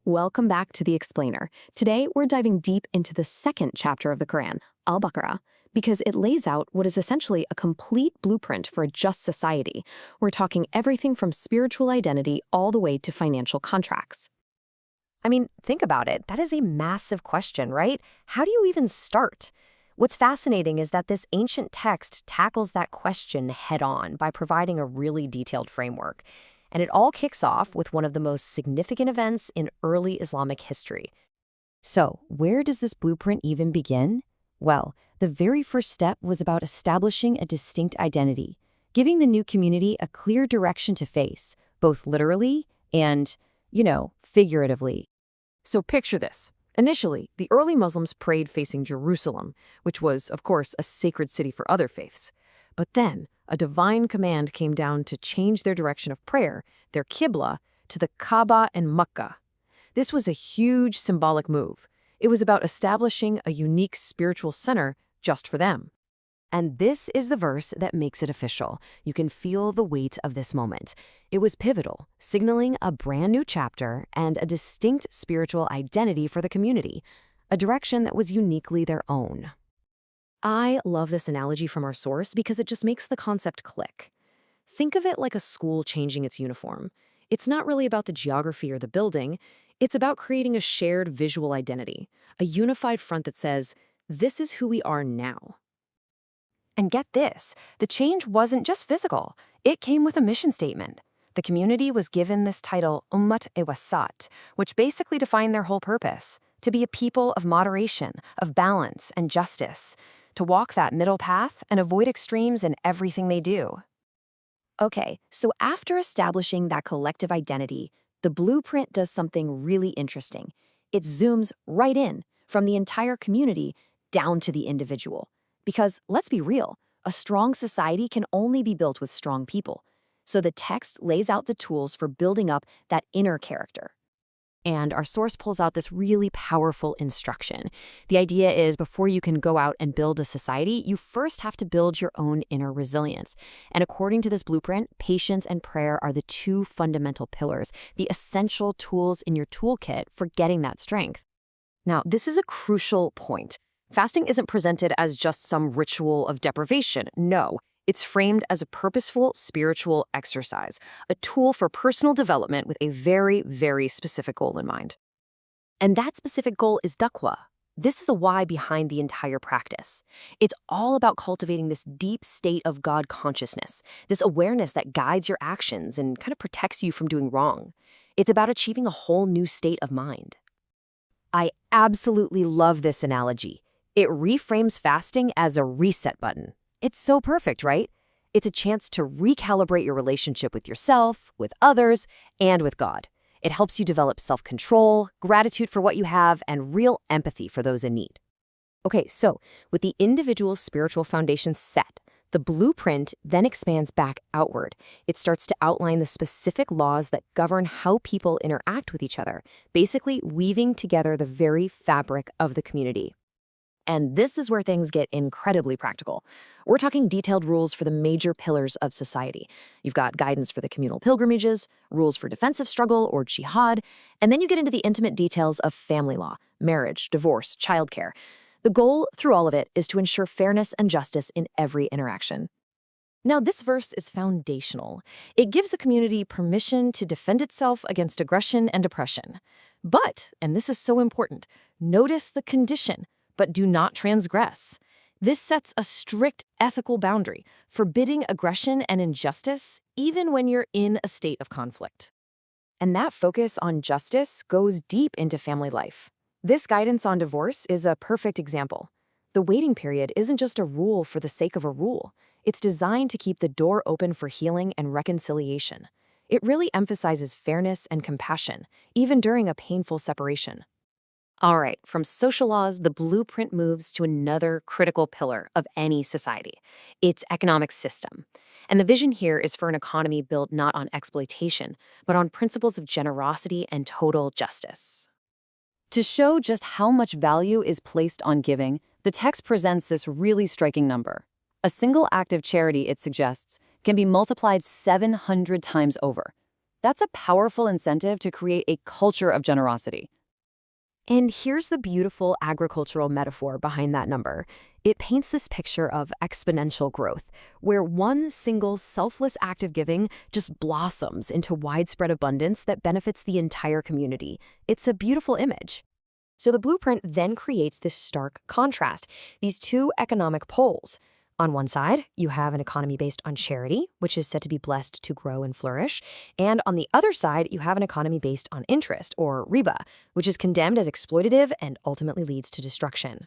Welcome back to The Explainer. Today, we're diving deep into the second chapter of the Quran, Al-Baqarah, because it lays out what is essentially a complete blueprint for a just society. We're talking everything from spiritual identity all the way to financial contracts. I mean, think about it. That is a massive question, right? How do you even start? What's fascinating is that this ancient text tackles that question head-on by providing a really detailed framework. And it all kicks off with one of the most significant events in early Islamic history. So, where does this blueprint even begin? Well, the very first step was about establishing a distinct identity, giving the new community a clear direction to face, both literally and, figuratively. So picture this. Initially, the early Muslims prayed facing Jerusalem, which was, of course, a sacred city for other faiths. But then, a divine command came down to change their direction of prayer, their Qibla, to the Kaaba and Mecca. This was a huge symbolic move. It was about establishing a unique spiritual center just for them. And this is the verse that makes it official. You can feel the weight of this moment. It was pivotal, signaling a brand new chapter and a distinct spiritual identity for the community, a direction that was uniquely their own. I love this analogy from our source because it just makes the concept click. Think of it like a school changing its uniform. It's not really about the geography or the building. It's about creating a shared visual identity, a unified front that says, this is who we are now. And get this, the change wasn't just physical. It came with a mission statement. The community was given this title, Ummat-e-Wasat, which basically defined their whole purpose, to be a people of moderation, of balance and justice, to walk that middle path and avoid extremes in everything they do. Okay, so after establishing that collective identity, the blueprint does something really interesting. It zooms right in, from the entire community down to the individual. Because, let's be real, a strong society can only be built with strong people. So the text lays out the tools for building up that inner character. And our source pulls out this really powerful instruction. The idea is before you can go out and build a society, you first have to build your own inner resilience. And according to this blueprint, patience and prayer are the two fundamental pillars, the essential tools in your toolkit for getting that strength. Now, this is a crucial point. Fasting isn't presented as just some ritual of deprivation. No, it's framed as a purposeful spiritual exercise, a tool for personal development with a very, very specific goal in mind. And that specific goal is taqwa. This is the why behind the entire practice. It's all about cultivating this deep state of God consciousness, this awareness that guides your actions and kind of protects you from doing wrong. It's about achieving a whole new state of mind. I absolutely love this analogy. It reframes fasting as a reset button. It's so perfect, right? It's a chance to recalibrate your relationship with yourself, with others, and with God. It helps you develop self-control, gratitude for what you have, and real empathy for those in need. Okay, so with the individual spiritual foundation set, the blueprint then expands back outward. It starts to outline the specific laws that govern how people interact with each other, basically weaving together the very fabric of the community. And this is where things get incredibly practical. We're talking detailed rules for the major pillars of society. You've got guidance for the communal pilgrimages, rules for defensive struggle or jihad, and then you get into the intimate details of family law, marriage, divorce, childcare. The goal through all of it is to ensure fairness and justice in every interaction. Now, this verse is foundational. It gives a community permission to defend itself against aggression and oppression. But, and this is so important, notice the condition. But do not transgress. This sets a strict ethical boundary, forbidding aggression and injustice even when you're in a state of conflict. And that focus on justice goes deep into family life. This guidance on divorce is a perfect example. The waiting period isn't just a rule for the sake of a rule. It's designed to keep the door open for healing and reconciliation. It really emphasizes fairness and compassion, even during a painful separation. All right, from social laws, the blueprint moves to another critical pillar of any society, its economic system. And the vision here is for an economy built not on exploitation, but on principles of generosity and total justice. To show just how much value is placed on giving, the text presents this really striking number. A single act of charity, it suggests, can be multiplied 700 times over. That's a powerful incentive to create a culture of generosity. And here's the beautiful agricultural metaphor behind that number. It paints this picture of exponential growth, where one single selfless act of giving just blossoms into widespread abundance that benefits the entire community. It's a beautiful image. So the blueprint then creates this stark contrast, these two economic poles. On one side, you have an economy based on charity, which is said to be blessed to grow and flourish. And on the other side, you have an economy based on interest, or riba, which is condemned as exploitative and ultimately leads to destruction.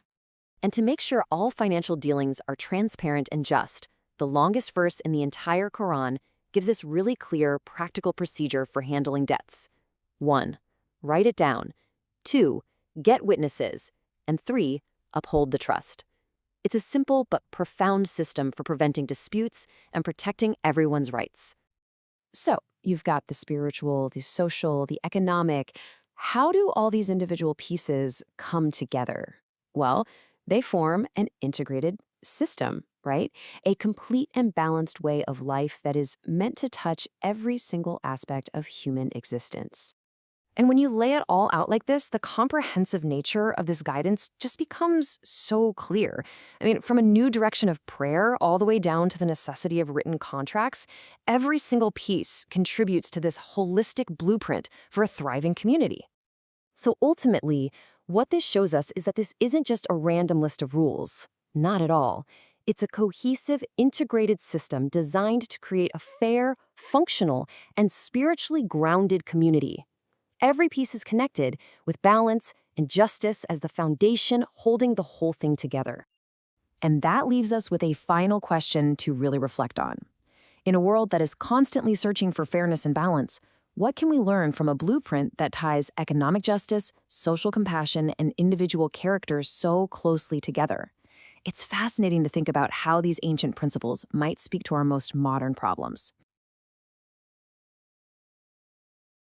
And to make sure all financial dealings are transparent and just, the longest verse in the entire Quran gives this really clear, practical procedure for handling debts. 1. Write it down. 2. Get witnesses. And 3. Uphold the trust. It's a simple but profound system for preventing disputes and protecting everyone's rights. So, you've got the spiritual, the social, the economic. How do all these individual pieces come together? Well, they form an integrated system, right? A complete and balanced way of life that is meant to touch every single aspect of human existence. And when you lay it all out like this, the comprehensive nature of this guidance just becomes so clear. I mean, from a new direction of prayer all the way down to the necessity of written contracts, every single piece contributes to this holistic blueprint for a thriving community. So ultimately, what this shows us is that this isn't just a random list of rules. Not at all. It's a cohesive, integrated system designed to create a fair, functional, and spiritually grounded community. Every piece is connected, with balance and justice as the foundation holding the whole thing together. And that leaves us with a final question to really reflect on. In a world that is constantly searching for fairness and balance, what can we learn from a blueprint that ties economic justice, social compassion, and individual character so closely together? It's fascinating to think about how these ancient principles might speak to our most modern problems.